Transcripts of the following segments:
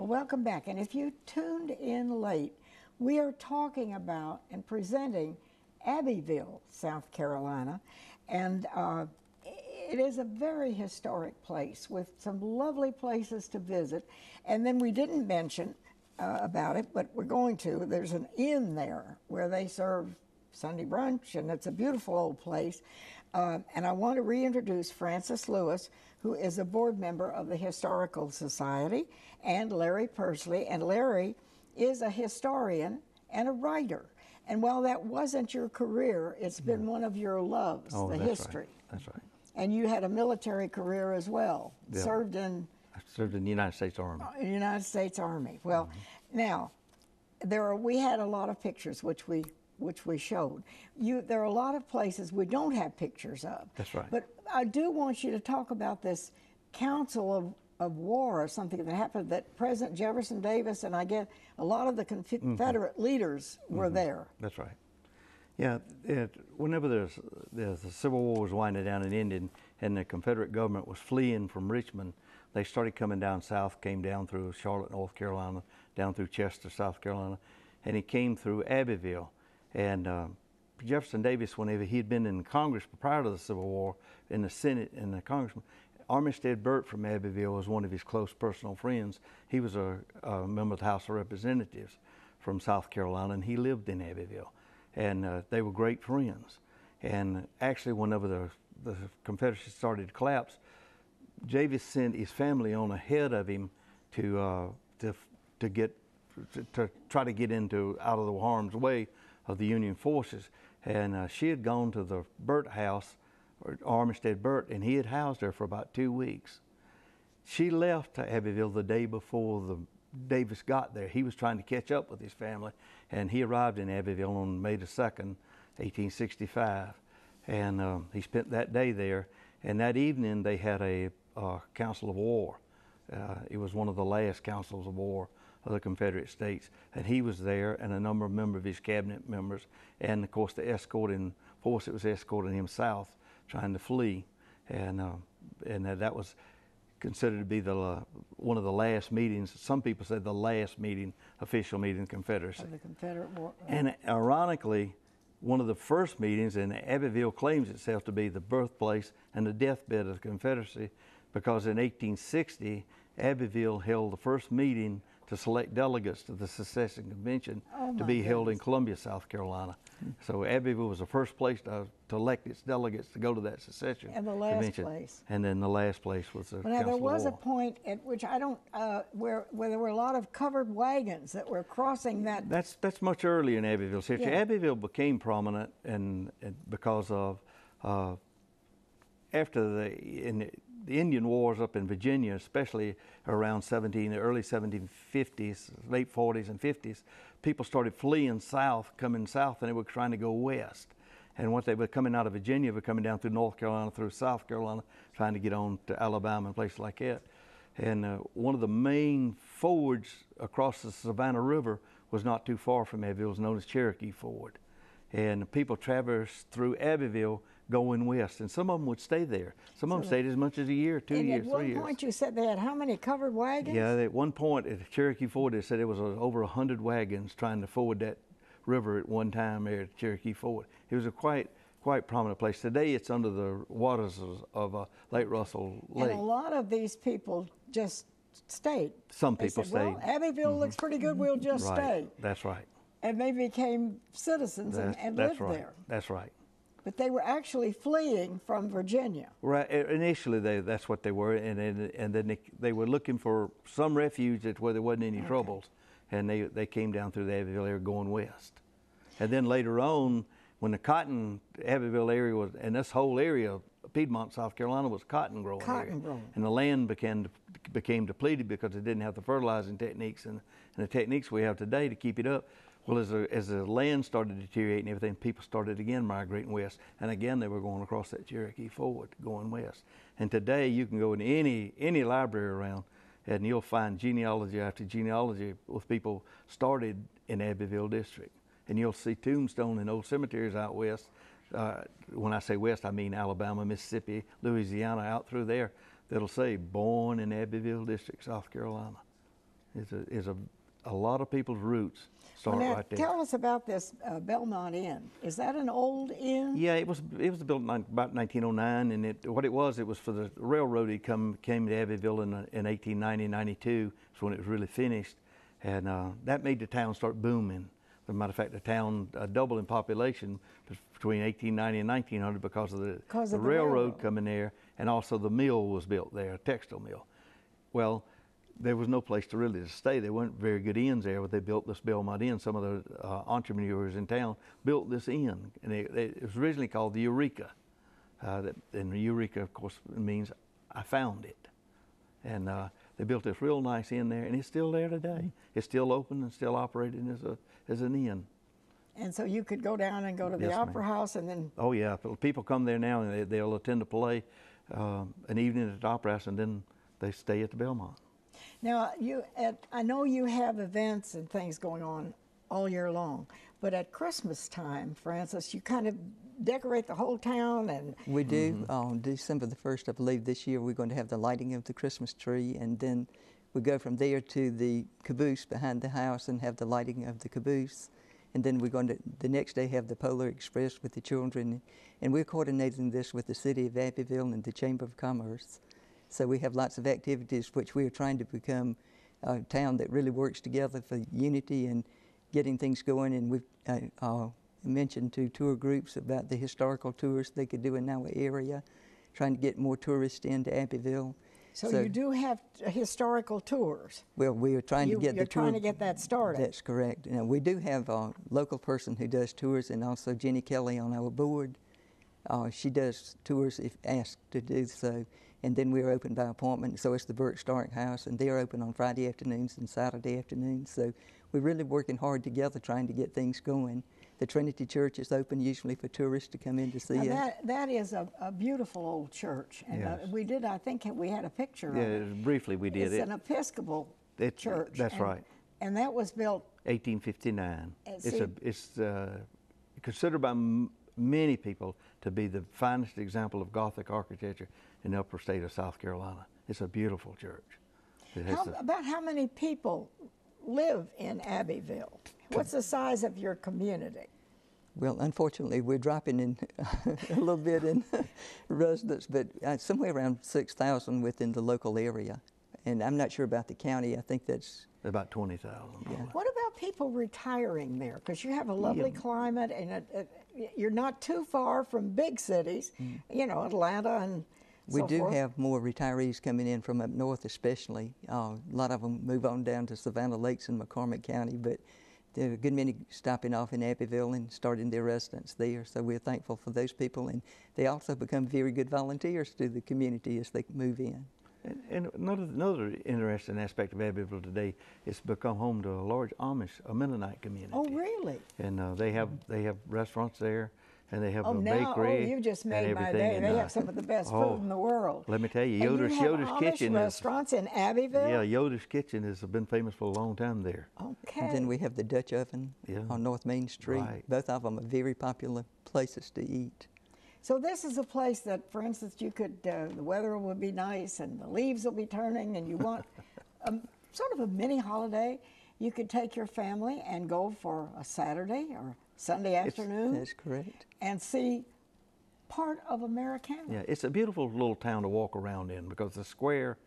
Well, welcome back. And if you tuned in late, we are talking about and presenting Abbeville, South Carolina. And it is a very historic place with some lovely places to visit. And then we didn't mention about it, but we're going to. There's an inn there where they serve Sunday brunch, and it's a beautiful old place. And I want to reintroduce Frances Lewis, who is a board member of the Historical Society, and Larry Pursley. And Larry is a historian and a writer. And while that wasn't your career, it's been one of your loves, the history. Right. That's right. And you had a military career as well. Yeah. I served in the United States Army. United States Army. Well, now we had a lot of pictures which we showed. There are a lot of places we don't have pictures of. That's right. But I do want you to talk about this Council of War or something that happened, that President Jefferson Davis and I get a lot of the Confederate leaders were there. That's right. Yeah, whenever the Civil War was winding down and ending, and the Confederate government was fleeing from Richmond, they started coming down south, came down through Charlotte, North Carolina, down through Chester, South Carolina, and he came through Abbeville. And Jefferson Davis, whenever he had been in Congress prior to the Civil War, in the Senate and the Congressman, Armistead Burt from Abbeville was one of his close personal friends. He was a member of the House of Representatives from South Carolina, and he lived in Abbeville. And they were great friends. And actually, whenever the Confederacy started to collapse, Davis sent his family on ahead of him to try to get out of the harm's way of the Union forces. And she had gone to the Burt house, or Armistead Burt, and he had housed her for about 2 weeks. She left to Abbeville the day before Davis got there. He was trying to catch up with his family, and he arrived in Abbeville on May the 2nd, 1865. And he spent that day there. And that evening they had a Council of War. It was one of the last Councils of War of the Confederate States, and he was there, and a number of members of his cabinet members, and of course the escorting force that was escorting him south, trying to flee, and that was considered to be one of the last meetings. Some people said the last official meeting of the Confederacy. Of the Confederate War. And ironically, one of the first meetings, and Abbeville claims itself to be the birthplace and the deathbed of the Confederacy, because in 1860, Abbeville held the first meeting to select delegates to the Secession Convention to be held in Columbia, South Carolina. So Abbeville was the first place to elect its delegates to go to that Secession Convention. And the last place. And then the last place was the Council of War. Now there was a point at which where there were a lot of covered wagons that were crossing that. That's much earlier in Abbeville's history. Yeah. Abbeville became prominent and because of after the Indian Wars up in Virginia, especially around the early 1750s, late 40s and 50s, people started fleeing south, coming south, and they were trying to go west. And once they were coming out of Virginia, they were coming down through North Carolina, through South Carolina, trying to get on to Alabama and places like that. And one of the main fords across the Savannah River was not too far from Abbeville. It was known as Cherokee Ford. And people traversed through Abbeville going west, and some of them would stay there. Some of them stayed as much as a year, 2 years, 3 years. At one point you said they had how many covered wagons? Yeah, at one point at Cherokee Ford, they said it was over 100 wagons trying to ford that river at one time there at Cherokee Ford. It was a quite prominent place. Today it's under the waters of Lake Russell Lake. And a lot of these people just stayed. Some people stayed. Well, Abbeville looks pretty good, we'll just stay. That's right. And they became citizens and lived there. That's right. But they were actually fleeing from Virginia. Right. Initially, that's what they were, and then they were looking for some refuge where there wasn't any troubles, and they came down through the Abbeville area going west. And then later on, when the Abbeville area was, and this whole area, Piedmont, South Carolina, was cotton growing area. And the land became depleted because it didn't have the fertilizing techniques and the techniques we have today to keep it up. Well, as the land started deteriorating and everything, people started again migrating west. And again, they were going across that Cherokee Ford, going west. And today, you can go in any library around, and you'll find genealogy after genealogy with people started in Abbeville District. And you'll see tombstones in old cemeteries out west. When I say west, I mean Alabama, Mississippi, Louisiana, out through there, that'll say, born in Abbeville District, South Carolina. is a lot of people's roots start Well, now, right there. tell us about this Belmont Inn. Is that an old inn? Yeah, it was built in about 1909, and what it was for the railroad. It came to Abbeville in 1890, 92. That's when it was really finished, and that made the town start booming. As a matter of fact, the town doubled in population between 1890 and 1900 because of the railroad coming there, and also the mill was built there, a textile mill. Well, there was no place to really stay. There weren't very good inns there, but they built this Belmont Inn. Some of the entrepreneurs in town built this inn, and it was originally called the Eureka. And Eureka, of course, means I found it. And they built this real nice inn there, and it's still there today. It's still open and still operating as an inn. And so you could go down and go to the Yes, Opera ma'am. House and then... Oh yeah, people come there now, and they'll attend a play, an evening at the Opera House, and then they stay at the Belmont. Now, I know you have events and things going on all year long, but at Christmas time, Francis, you kind of decorate the whole town and... We do. On December the 1st, I believe, this year, we're going to have the lighting of the Christmas tree, and then we go from there to the caboose behind the house and have the lighting of the caboose. And then we're going to, the next day, have the Polar Express with the children. And we're coordinating this with the City of Abbeville and the Chamber of Commerce. So we have lots of activities which we are trying to become a town that really works together for unity and getting things going. And we've mentioned to tour groups about the historical tours they could do in our area, trying to get more tourists into Abbeville. So you do have historical tours? Well, we are trying to get You're trying to get that started? That's correct. You know, we do have a local person who does tours, and also Jenny Kelly on our board. She does tours if asked to do so. And then we're open by appointment, so it's the Burt Stark House, and they're open on Friday afternoons and Saturday afternoons. So we're really working hard together trying to get things going. The Trinity Church is open usually for tourists to come in to see it. That is a beautiful old church. And Yes. we did, I think we had a picture of Yeah, it. briefly we did. It's an Episcopal church. That's right. And that was built... 1859. And It's considered by many people to be the finest example of Gothic architecture in the upper state of South Carolina. It's a beautiful church. About how many people live in Abbeville? What's the size of your community? Well, unfortunately, we're dropping in a little bit in residents, but somewhere around 6,000 within the local area. And I'm not sure about the county. I think that's... About 20,000. Yeah. What about people retiring there? Because you have a lovely climate, and you're not too far from big cities, you know, Atlanta and We so do forth. have more retirees coming in from up north especially. A lot of them move on down to Savannah Lakes in McCormick County, but there are a good many stopping off in Abbeville and starting their residence there. So we're thankful for those people, and they also become very good volunteers to the community as they move in. And another interesting aspect of Abbeville today is become home to a large a Mennonite community. Oh, really? And they have restaurants there, and they have a Now, bakery. you just and made my everything. day. And, They have some of the best food in the world. Let me tell you, And Yoder's you have Amish Kitchen restaurants in Abbeville? Yeah, Yoder's Kitchen has been famous for a long time there. Okay. And then we have the Dutch Oven on North Main Street. Right. Both of them are very popular places to eat. So this is a place that, for instance, you could, the weather would be nice and the leaves will be turning and you want sort of a mini holiday. You could take your family and go for a Saturday or Sunday afternoon. That's correct. And see part of Americana. Yeah, it's a beautiful little town to walk around in because the square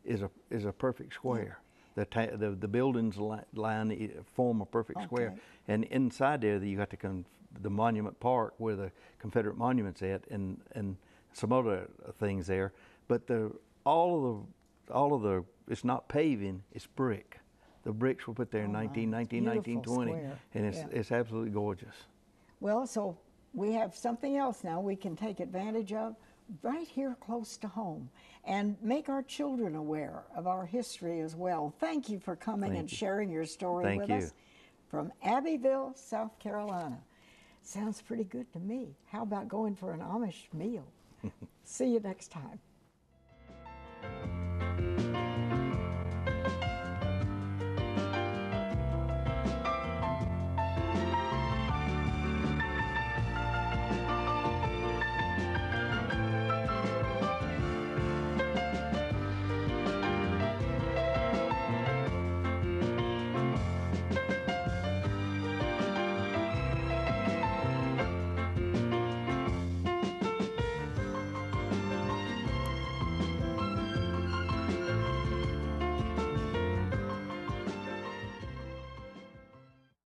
is a perfect square. The buildings form a perfect square, and inside there you got the Monument Park where the Confederate monuments at, and some other things there. But all of the it's not paving, it's brick. The bricks were put there in 1919, Beautiful 1920, square. and it's absolutely gorgeous. Well, so we have something else now we can take advantage of right here close to home and make our children aware of our history as well. Thank you for coming and sharing your story with us from Abbeville, South Carolina. Sounds pretty good to me. How about going for an Amish meal? See you next time.